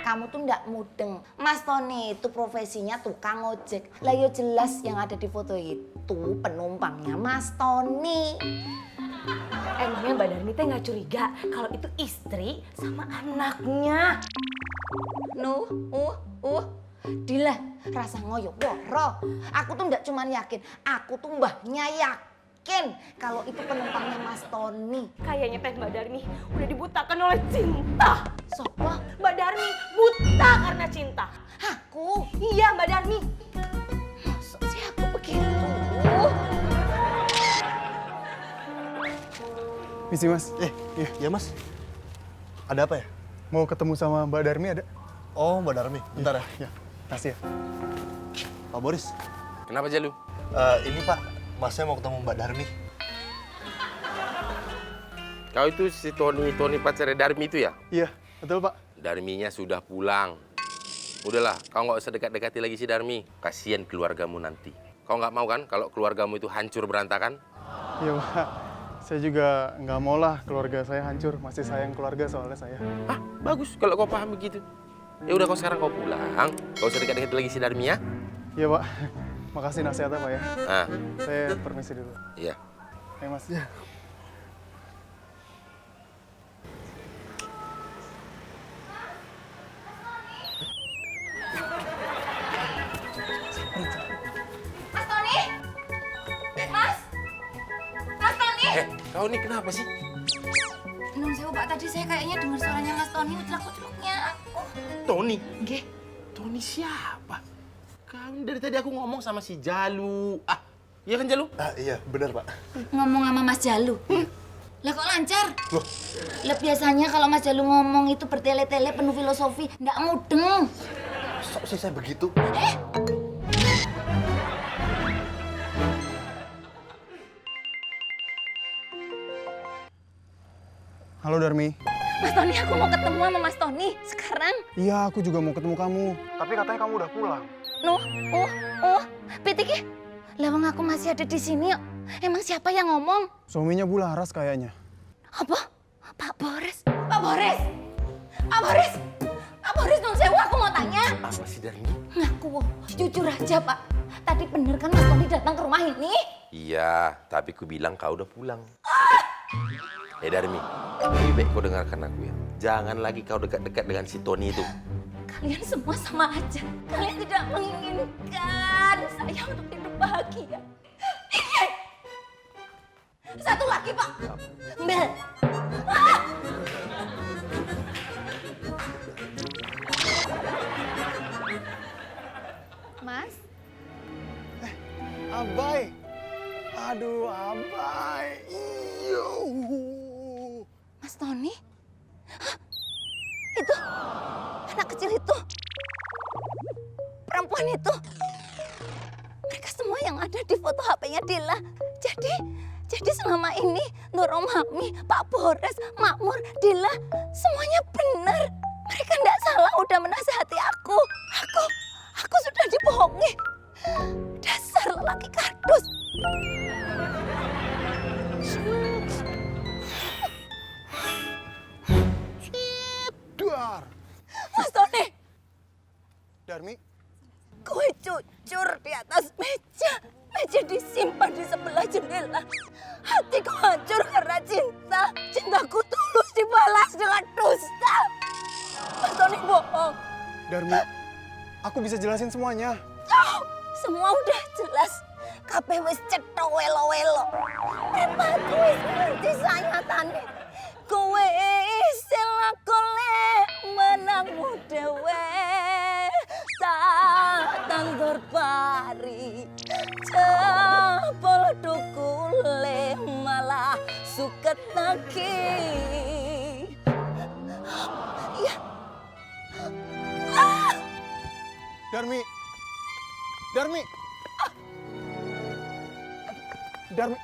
kamu tuh ndak mudeng. Mas Tony itu profesinya tukang ojek. Lah yo jelas yang ada di foto itu penumpangnya Mas Tony. Emangnya Mbak Darmi teh nggak curiga kalau itu istri sama anaknya? Dila, rasa ngoyo woro. Aku tuh ndak cuman yakin, aku tuh mbahnya yakin kalau itu penumpangnya Mas Tony. Kayaknya teh Mbak Darmi udah dibutakan oleh cinta. Sopo? Mbak Darmi buta karena cinta. Aku? Iya Mbak Darmi. Masa sih aku begitu? Misi mas. Iya mas. Ada apa ya? Mau ketemu sama Mbak Darmi ada? Oh Mbak Darmi, bentar ya. Ya, kasih ya. Pak Boris. Kenapa Jalu? Ini Pak, masnya mau ketemu Mbak Darmi. Kau itu si Tony pacarnya Darmi itu ya? Iya, betul Pak. Darminya sudah pulang. Udahlah, kau nggak usah dekat-dekati lagi si Darmi. Kasihan keluargamu nanti. Kau nggak mau kan kalau keluargamu itu hancur berantakan? Iya Pak. Saya juga nggak mau lah keluarga saya hancur. Masih sayang keluarga soalnya saya. Ah, bagus kalau kau paham begitu. Ya udah kau sekarang kau pulang. Kau usah dekat-dekat lagi si Darmi ya? Iya Pak. Makasih nasihatnya Pak ya. Ah, Saya permisi dulu. iya. Ayo Mas. Mas Tony? Mas Tony? Kau ini kenapa sih? Nun sewu Pak, tadi saya kayaknya dengar suaranya Mas Tony utlak-utluknya. Tony? Nggih. Tony siapa? Kau dari tadi aku ngomong sama si Jalu. Ah, iya kan Jalu? Iya, benar Pak. Ngomong sama Mas Jalu. Lah kok lancar? Loh? Lah biasanya kalau Mas Jalu ngomong itu bertele-tele penuh filosofi, nggak mudeng. Sok sih saya begitu. Halo Darmi. Mas Tony, aku mau ketemu sama Mas Tony sekarang. Iya, aku juga mau ketemu kamu. Tapi katanya kamu udah pulang. Pitiki. Lawang aku masih ada di sini kok. Emang siapa yang ngomong? Suaminya Bu Laras kayaknya. Apa? Pak Boris? Pak Boris? Pak Boris? Pak Boris, nun sewu aku mau tanya. Apa sih Darmi? Ngaku, jujur aja Pak. Tadi bener kan Mas Tony datang ke rumah ini? Iya, tapi ku bilang kau udah pulang. Darmi, lebih baik kau dengarkan aku ya. Jangan lagi kau dekat-dekat dengan si Tony itu. Kalian semua sama aja. Kalian tidak menginginkan saya untuk hidup bahagia. Satu lagi Pak. Mbak. Mas? Abai. Aduh, Abai. Iyo. Mas Tony? Hah? Itu anak kecil itu, perempuan itu, mereka semua yang ada di foto HP-nya Dila. Jadi selama ini Nurul Mami, Pak Boris, Makmur, Dila, semuanya benar. Mereka nggak salah udah menasihati aku. Aku sudah dibohongi. Dasar lelaki kardus. Dar. Mas Tony, Darmi. kue cucur di atas meja. Meja disimpan di sebelah jendela. Hatiku hancur karena cinta. Cintaku tulus dibalas dengan dusta. Mas Tony bohong. Darmi. Aku bisa jelasin semuanya. Oh, semua udah jelas. Kabeh wis cetha welo-welo. Mripatku wis ngerti sanyatane. Kowe istilah golek menangmu dhewe. Tak tandur pari. Jebol dukule malah suket lagi. Iya. Darmi. Darmi. Darmi.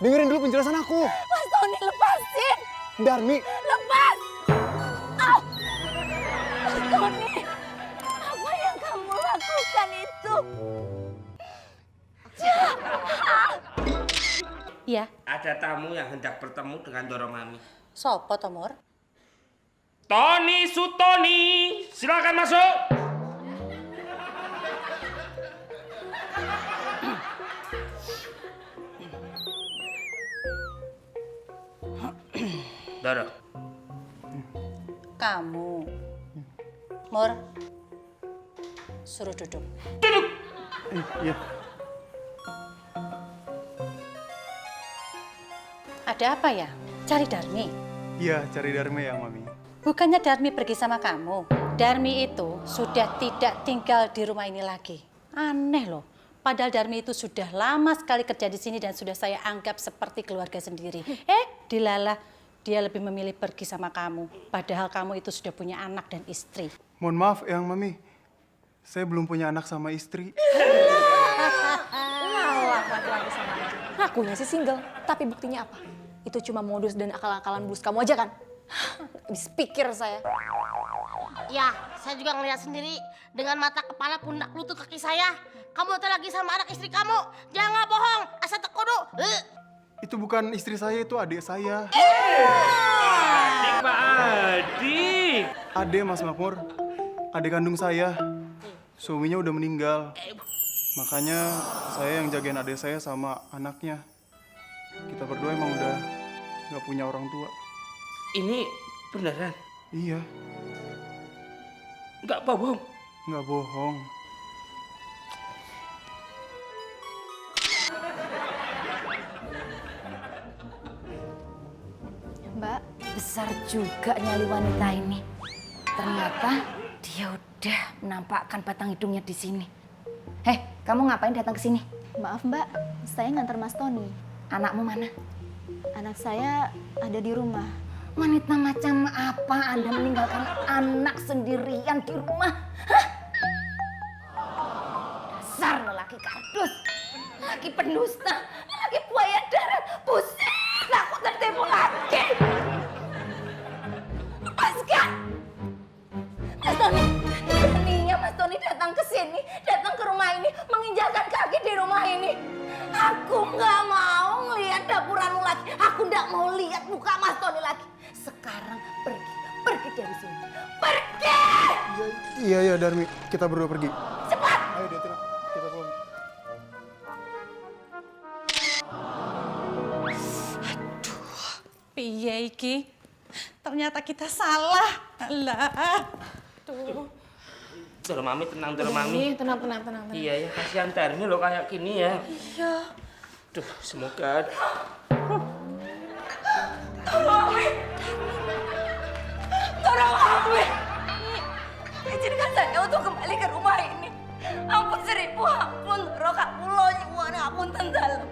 Dengerin dulu penjelasan aku. Mas Tony, lepasin. Darmi. Lepas! Au! Mas Tony, apa yang kamu lakukan itu? Iya. Ada tamu yang hendak bertemu dengan Doro Mami. Sopo to, Mur? Tony Sutoni, silakan masuk. Dara. Kamu, Mur, suruh duduk. Duduk. Iya. Ada apa ya? Cari Darmi. Iya, cari Darmi ya, Mami. Bukannya Darmi pergi sama kamu. Darmi itu sudah tidak tinggal di rumah ini lagi. Aneh loh. Padahal Darmi itu sudah lama sekali kerja di sini dan sudah saya anggap seperti keluarga sendiri. Dilala, dia lebih memilih pergi sama kamu. Padahal kamu itu sudah punya anak dan istri. Mohon maaf, Eyang Mami. Saya belum punya anak sama istri. Ngalah laki-laki sama aja. Ngakunya sih single, tapi buktinya apa? Itu cuma modus dan akal-akalan bulus kamu aja kan? Habis pikir saya. Ya, saya juga ngeliat sendiri dengan mata kepala pundak lutut kaki saya. Kamu tuh lagi sama anak istri kamu. Jangan bohong, asal tekudu. Itu bukan istri saya, itu adik saya. Adik Pak Adik. Adik, Mas Makmur. Adik kandung saya. Suaminya udah meninggal. Makanya saya yang jagain adik saya sama anaknya. Kita berdua emang udah nggak punya orang tua. Ini beneran? Iya, Nggak bohong? nggak bohong. Mbak, besar juga nyali wanita ini. Ternyata dia udah menampakkan batang hidungnya di sini. Kamu ngapain datang ke sini? Maaf Mbak, saya ngantar Mas Tony. Anakmu mana? Anak saya ada di rumah. Wanita macam apa Anda meninggalkan anak sendirian di rumah? Hah? Dasar lelaki kardus, lelaki pendusta, lelaki buaya darat. Pusing, aku tertipu lagi. Lepaskan! Mas Tony, beraninya Mas Tony datang ke sini, datang ke rumah ini, menginjakan kaki di rumah ini. Aku nggak mau ngelihat dapuramu lagi. Aku nggak mau lihat muka Mas Tony lagi. Sekarang pergi dari sini. Pergi! Iya, Darmi. Kita berdua pergi. Cepat! Ayo, Detina. Kita pulang. Piye iki? Ternyata kita salah. Alah. Dara Mami, tenang Dara Mami. Tenang. Iya ya, kasihan Darmi lo kayak gini ya. Iya. Duh, semoga. Tolong aku! Izinkan saya untuk kembali ke rumah ini. Ampun seribu, ampun. Roka pulau nyuwun, ampun dalam.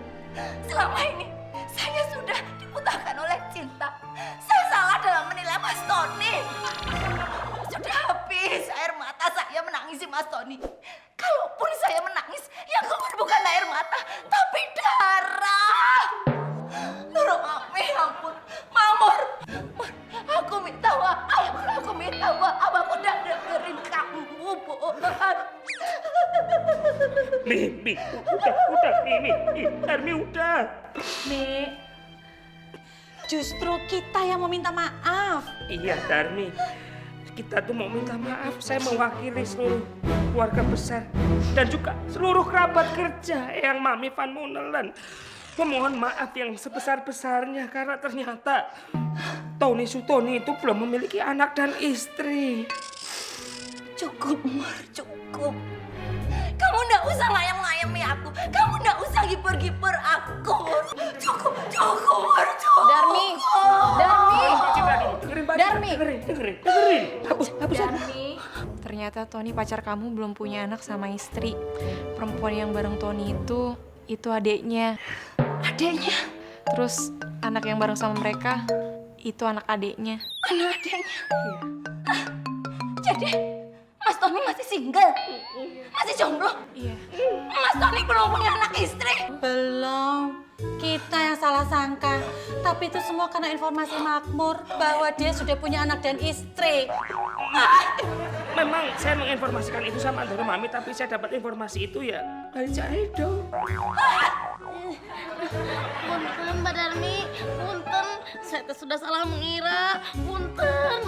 Selama ini saya sudah dibutakan oleh cinta. Saya salah dalam menilai Mas Tony. Sudah habis air mata saya menangisi Mas Tony. Kalaupun saya menangis, yang keluar bukan air mata, tapi darah. Tolong Mami, ampun. Mamur, aku minta maaf. Aku minta maaf. Aku udah dengerin kamu, bohong. Mi, udah, Mi, Darmi udah. Mi, justru kita yang mau minta maaf. Iya, Darmi. Kita tuh mau minta maaf. Saya mewakili seluruh keluarga besar dan juga seluruh kerabat kerja yang Mami Van Munelen. Memohon maaf yang sebesar-besarnya karena ternyata Tony Sutoni itu belum memiliki anak dan istri. Cukup, Mur, cukup. Kamu nggak usah ngayam-ngayami aku. Kamu nggak usah giper-giper aku. Cukup, Mur, cukup. Darmi. Cinta dulu, dengerin Baca. Darmi. Dengerin. Hapus. Darmi. Ternyata Tony pacar kamu belum punya anak sama istri. Perempuan yang bareng Tony itu adiknya. Adeknya, Terus anak yang bareng sama mereka itu anak adiknya. anak adeknya. Jadi, Mas Tony masih single? Masih jomblo? Iya. Mas Tony belum punya anak istri? Belum. Kita yang salah sangka. Tapi itu semua karena informasi Makmur bahwa dia sudah punya anak dan istri. Memang saya menginformasikan itu sama Dara Mami, tapi saya dapat informasi itu ya dari Cak Edo. Punten Mbak Darmi, punten. Saya tuh sudah salah mengira. Punten,